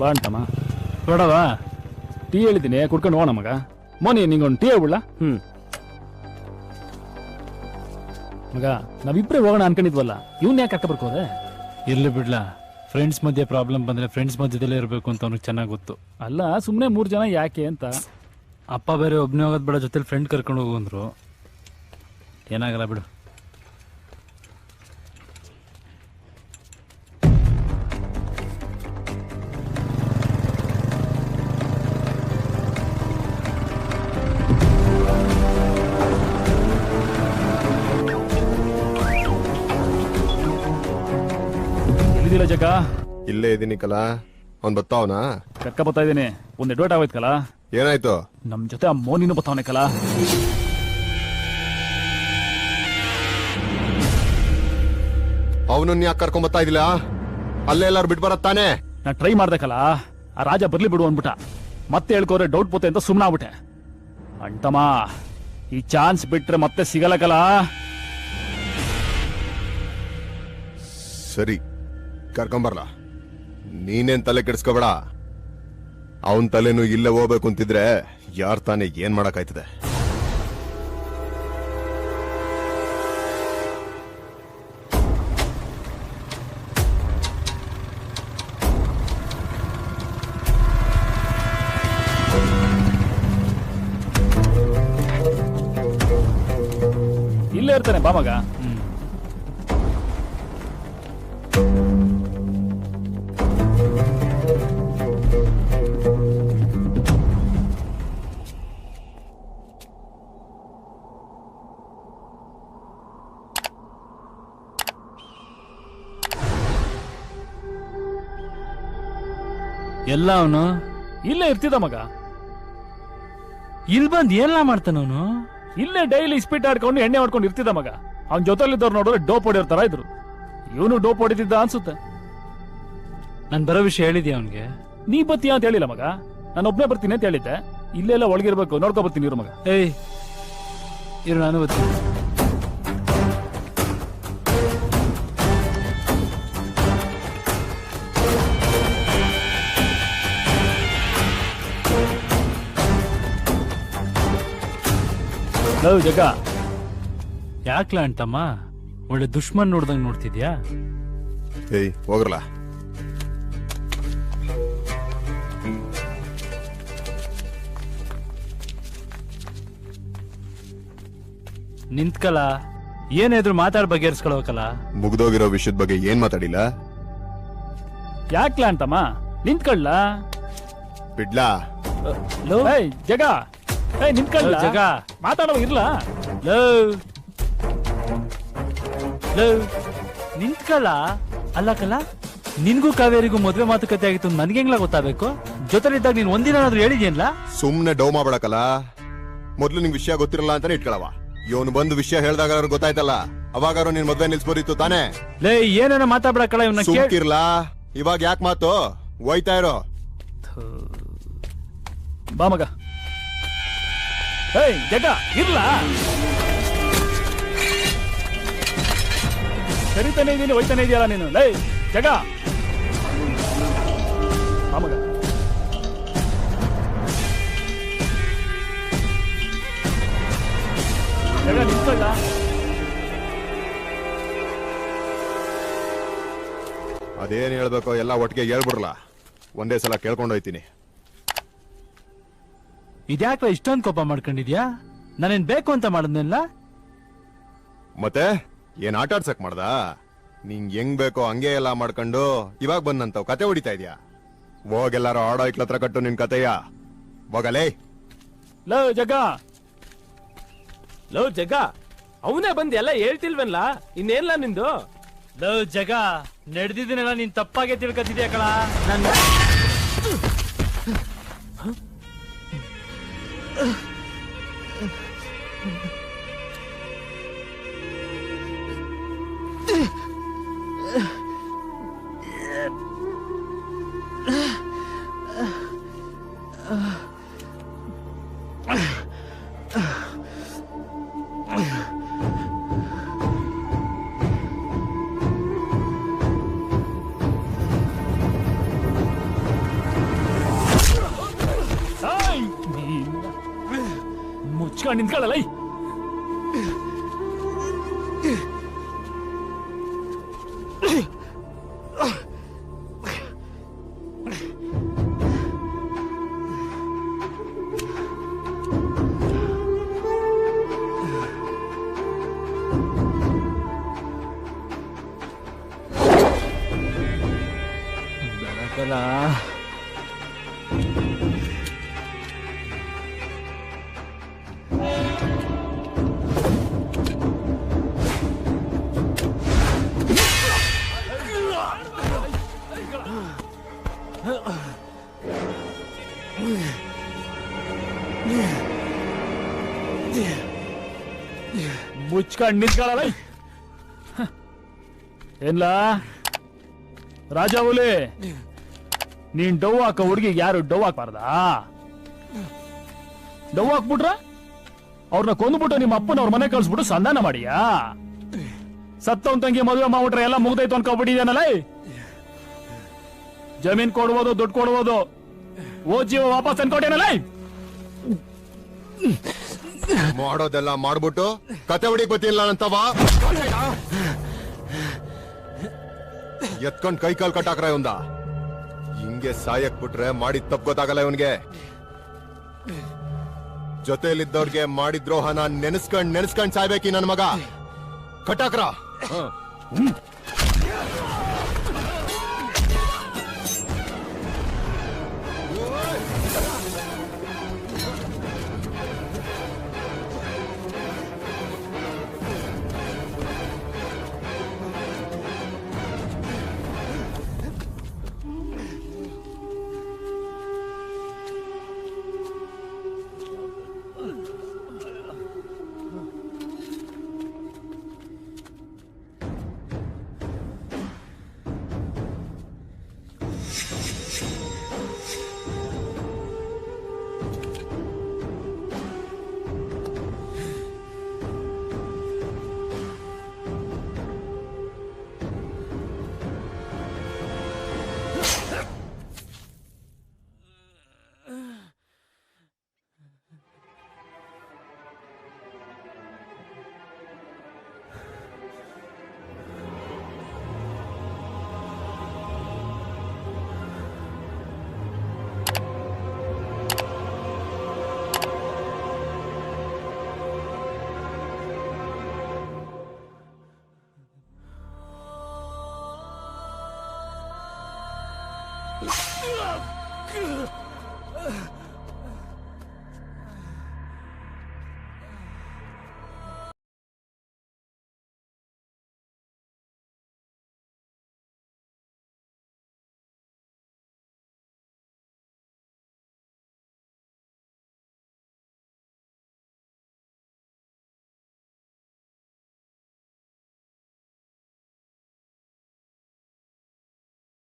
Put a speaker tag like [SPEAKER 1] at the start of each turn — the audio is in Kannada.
[SPEAKER 1] ಬಾ ಅಂತಮ್ಮ ನೋಡವಾ ಟೀ ಹೇಳಿದ್ದೀನಿ ಕುಡ್ಕೊಂಡು ಹೋಗೋಣ ಮಗ. ಮೋನಿ ನಿಂಗೊಂದು ಟೀ ಹೇಳ್ಬಿಡ್ಲಾ? ಮಗ ನಾವಿಬ್ರೇ ಹೋಗೋಣ ಅನ್ಕೊಂಡಿದ್ವಲ್ಲ, ಇವನ್ ಯಾಕೆ ಕರ್ಕ ಬರ್ಕೋದೆ?
[SPEAKER 2] ಇರ್ಲಿ ಬಿಡ್ಲಾ, ಫ್ರೆಂಡ್ಸ್ ಮಧ್ಯೆ ಪ್ರಾಬ್ಲಮ್ ಬಂದ್ರೆ ಫ್ರೆಂಡ್ಸ್ ಮಧ್ಯದಲ್ಲೇ ಇರಬೇಕು ಅಂತ ಅವ್ನಿಗೆ ಚೆನ್ನಾಗಿ ಗೊತ್ತು.
[SPEAKER 1] ಅಲ್ಲ ಸುಮ್ಮನೆ 3 ಜನ ಯಾಕೆ ಅಂತ.
[SPEAKER 2] ಅಪ್ಪ ಬೇರೆ ಒಬ್ಬನೇ ಹೋಗೋದು ಬೇಡ, ಜೊತೆಲಿ ಫ್ರೆಂಡ್ ಕರ್ಕೊಂಡು ಹೋಗು ಅಂದ್ರು. ಏನಾಗಲ್ಲ ಬಿಡು.
[SPEAKER 1] ಎಲ್ಲಿದಿಲ್ಲ ಜಗ?
[SPEAKER 3] ಇಲ್ಲೇ ಇದೀನಿ ಕಲಾ. ಅವ್ನ್ ಬತ್ತಾವನಾ?
[SPEAKER 1] ಕರ್ಕ ಬರ್ತಾ ಇದೀನಿ. ಒಂದ್ ಎಡ್ವರ್ಟ್ ಆಗೋಯ್ತು ಕಲಾ.
[SPEAKER 3] ಏನಾಯ್ತು?
[SPEAKER 1] ನಮ್ ಜೊತೆ ಆ ಮೋನಿನೂ ಬತ್ತಾವನೆ ಕಲಾ.
[SPEAKER 3] ಅವನನ್ನ ಯಾಕೆ ಕರ್ಕೊಂಡ್ ಬರ್ತಾ ಇದಿಲ್ಲ? ಅಲ್ಲೇ ಎಲ್ಲಾರು ಬಿಟ್ ಬರತ್ತಾನೆ.
[SPEAKER 1] ನಾ ಟ್ರೈ ಮಾಡ್ದೆ ಕಲಾ, ಆ ರಾಜ ಬರ್ಲಿ ಬಿಡು ಅಂದ್ಬಿಟ್ಟ. ಮತ್ತೆ ಹೇಳ್ಕೋರೆ ಡೌಟ್ ಪೋತೆ ಅಂತ ಸುಮ್ಮನೆ ಆಗ್ಬಿಟ್ಟೆ. ಅಂಟಮ್ಮ ಈ ಚಾನ್ಸ್ ಬಿಟ್ರೆ ಮತ್ತೆ ಸಿಗಲ್ಲ ಕಲಾ.
[SPEAKER 3] ಸರಿ ಕರ್ಕೊಂಬರ್ಲ. ನೀನೇನ್ ತಲೆ ಕೆಡಿಸ್ಕೋಬೇಡ. ಅವನ್ ತಲೆನು ಇಲ್ಲೇ ಹೋಗ್ಬೇಕು ಅಂತಿದ್ರೆ ಯಾರ್ ತಾನೇ ಏನ್ ಮಾಡಕ್ಕಾಯ್ತದೆ?
[SPEAKER 1] ಇಲ್ಲೇ ಇರ್ತಾನೆ ಬಾ ಮಗ.
[SPEAKER 2] ಎಲ್ಲ ಅವನು
[SPEAKER 1] ಇಲ್ಲೇ ಇರ್ತಿದ್ದ ಮಗ.
[SPEAKER 2] ಇಲ್ಲಿ ಬಂದು ಎಲ್ಲ ಮಾಡ್ತಾನ ಅವನು.
[SPEAKER 1] ಇಲ್ಲೇ ಡೈಲಿ ಸ್ಪೀಟ್ ಆಡ್ಕೊಂಡು ಎಣ್ಣೆ ಮಾಡ್ಕೊಂಡು ಇರ್ತಿದ್ದ ಮಗ. ಅವ್ನ ಜೊತೆಲಿದ್ದವ್ರು ನೋಡಿದ್ರೆ ಡೋಪ್ ಹೊಡಿಯೋರ್ ತರ ಇದ್ರು. ಇವನು ಡೋಪ್ ಹೊಡಿತಿದ್ದ ಅನ್ಸುತ್ತೆ.
[SPEAKER 2] ನಾನು ಬರೋ ವಿಷಯ ಹೇಳಿದ್ಯಾ ಅವನ್ಗೆ?
[SPEAKER 1] ನೀ ಬತ್ತೀಯ ಅಂತ ಹೇಳಿಲ್ಲ ಮಗ, ನಾನು ಒಬ್ನೇ ಬರ್ತೀನಿ ಅಂತ ಹೇಳಿದ್ದೆ. ಇಲ್ಲೆಲ್ಲ ಒಳಗಿರ್ಬೇಕು, ನೋಡ್ಕೊ ಬರ್ತೀನಿ ಇರು ಮಗ.
[SPEAKER 2] ಏಯ್ ಇರು, ನಾನು ಬರ್ತೀನಿ.
[SPEAKER 1] ಜಗ
[SPEAKER 2] ಯಾಕ್ಲ ಅಂತಮ್ಮ ಒಳ್ಳೆ ದುಶ್ಮನ್ ನೋಡ್ದಂಗ್ ನೋಡ್ತಿದ್ಯಾ?
[SPEAKER 3] ಏಯ್ ಹೋಗ್ರಲ್ಲ.
[SPEAKER 2] ನಿಂತ್ಕಲ, ಏನಾದ್ರು ಮಾತಾಡ್ ಬಗೆಹರಿಸ್ಕೊಳ್ಬೇಕಲ್ಲ.
[SPEAKER 3] ಮುಗ್ದೋಗಿರೋ ವಿಷಯದ ಬಗ್ಗೆ ಏನ್ ಮಾತಾಡಿಲ್ಲ?
[SPEAKER 1] ಯಾಕ್ಲಾ ಅಂತಮ್ಮ ನಿಂತ್ಕೊಳ್ಳ.
[SPEAKER 3] ಬಿಡ್ಲಾ?
[SPEAKER 1] ಜಗ ನಿಂತ್ಕೊಳ್ಳ.
[SPEAKER 2] ಜಗ
[SPEAKER 1] ಮಾತಾಡೋ ಇರ್ಲ.
[SPEAKER 2] ನಿಂತ್ಕಲ್ಲ. ಅಲ್ಲ ಕಲ, ನಿನ್ಗೂ ಕಾವೇರಿಗೂ ಮದ್ವೆ ಮಾತುಕತೆ ಆಗಿತ್ತು ನನ್ಗೆ ಹೆಂಗ್ಲ ಗೊತ್ತಾಗಬೇಕು? ಜೊತೆಲಿದ್ದಾಗ ನೀನ್ ಒಂದಿನಾದ್ರೂ ಹೇಳಿದ್ಯೇನ್ಲ?
[SPEAKER 3] ಸುಮ್ನೆ ಡೌ ಮಾಡ್ಬೇಕಲ್ಲ. ಮೊದ್ಲು ನಿಂಗ್ ವಿಷಯ ಗೊತ್ತಿರಲ್ಲ ಅಂತಾನೆ ಇಟ್ಕೊಳವ. ಇವನು ಬಂದು ವಿಷಯ ಹೇಳ್ದಾಗ ಗೊತ್ತಾಯ್ತಲ್ಲ, ಅವಾಗಾರು ನಿನ್ ಮದ್ವೆ ನಿಲ್ಸ್ಬೋದಿತ್ತು ತಾನೆ.
[SPEAKER 2] ಲೇ ಏನೇನೋ ಮಾತಾಡ್ಬೇಕಲ್ಲ, ಇವನ್ನ
[SPEAKER 3] ಸುಮ್ಕಿರ್ಲಾ. ಇವಾಗ ಯಾಕೆ ಮಾತು? ಹೋಯ್ತಾ ಇರೋ.
[SPEAKER 1] ಬಾ ಮಗ. ಜಗ ಇರ್ಲ. ಸರಿತಾನೆ ಇದೀನಿ, ಹೋಯ್ತಾನೆ ಇದೆಯಲ್ಲ ನೀನು. ಲೈ ಜಗ ಬಾ ಮಗ. ಜಗ ನಿಂತ್ಕೊಳ್ಳ.
[SPEAKER 3] ಅದೇನ್ ಹೇಳ್ಬೇಕು ಎಲ್ಲ ಒಟ್ಟಿಗೆ ಹೇಳ್ಬಿಡ್ರಲ್ಲ. ಒಂದೇ ಸಲ ಕೇಳ್ಕೊಂಡೋಯ್ತೀನಿ.
[SPEAKER 2] ಇದ್ಯಾಕ್ಲ ಇಷ್ಟೊಂದು ಕೋಪ ಮಾಡ್ಕೊಂಡಿದ್ಯಾ? ನಾನೇನ್ ಬೇಕು ಅಂತ ಮಾಡಿದ್ನೆಲ್ಲ?
[SPEAKER 3] ಮತ್ತೆ ಏನ್ ಆಟ ಆಡ್ಸಕ್ ಮಾಡ್ದ? ನಿಂಗ್ ಹೆಂಗ್ ಬೇಕೋ ಹಂಗೆ ಎಲ್ಲ ಮಾಡ್ಕೊಂಡು ಇವಾಗ ಬಂದಂತವ್ ಕತೆ ಹೊಡಿತಾ ಇದ್ಯಾ? ಹೋಗೆಲ್ಲಾರು ಆಡೋ ಇಕ್ಲತ್ರ ಕಟ್ಟು ನಿನ್ ಕತೆಯ. ಹೋಗಲೇ.
[SPEAKER 1] ಲೋ ಜಗ,
[SPEAKER 4] ಲೋ ಜಗ, ಅವನೇ ಬಂದ್ ಎಲ್ಲ ಹೇಳ್ತಿಲ್ವಲ್ಲ, ಇನ್ನೇನ್ಲ ನಿಂದು?
[SPEAKER 2] ಲೋ ಜಗ, ನಡೆದಿದ್ದೀನೆಲ್ಲ ನೀನ್ ತಪ್ಪಾಗೆ ತಿಳ್ಕೊತಿದ್ಯಾ ಕಳ. ನನ್ನ
[SPEAKER 1] ಮುಚ್ಕೊಂಡು ನಿಂತ್ಕೊಳ್ಳಲ್ಲ
[SPEAKER 2] ಬೆಳಕಲ್ಲ
[SPEAKER 1] ಮುಚ್ಕೊಂಡು ನಿಂತ್ಕೊಳ್ಳಲ್ಲ ಏನ್ಲಾ ರಾಜ ಹುಲಿ ನೀನ್ ಡವ್ ಹಾಕ ಹುಡುಗಿಗೆ ಯಾರು ಡವ್ ಹಾಕ್ಬಾರ್ದಾ ಡವ್ ಹಾಕ್ಬಿಟ್ರ ಅವ್ರನ್ನ ಕೊಂದ್ಬಿಟ್ಟು ನಿಮ್ಮ ಅಪ್ಪನ ಅವ್ರ ಮನೆ ಕಳ್ಸ್ಬಿಟ್ಟು ಸಂಧಾನ ಮಾಡಿಯಾ ಸತ್ತವನ್ ತಂಗಿ ಮದುವೆ ಮಾಡ್ಬಿಟ್ರೆ ಎಲ್ಲ ಮುಗ್ದೈತು ಅನ್ಕೊಬಿಟ್ಟಿದೇನಲ್ಲ ಜಮೀನ್ ಕೊಡ್ಬೋದು ದುಡ್ಡು ಕೊಡ್ಬೋದು ಓ ಜೀವ ವಾಪಸ್ ಅನ್ಕೊಟ್ಟೇನಲ್ಲ
[SPEAKER 3] ಮಾಡೋದೆಲ್ಲ ಮಾಡ್ಬಿಟ್ಟು ಕತೆ ಹೊಡಿಕ್ ಗೊತ್ತಿಲ್ಲ ಅಂತವಾ ಎತ್ಕೊಂಡ್ ಕೈ ಕಾಲ್ ಕಟ್ಟಾಕ್ರ ಇವಂದ ಹಿಂಗೆ ಸಾಯಕ್ ಬಿಟ್ರೆ ಮಾಡಿದ್ ತಪ್ಪು ಗೊತ್ತಾಗಲ್ಲ ಇವನ್ಗೆ ಜೊತೆಲಿದ್ದವ್ರಿಗೆ ಮಾಡಿದ ದ್ರೋಹನ ನೆನೆಸ್ಕೊಂಡ್ ಸಾಯ್ಬೇಕಿ ನನ್ ಮಗ ಕಟ್ಟಾಕ್ರ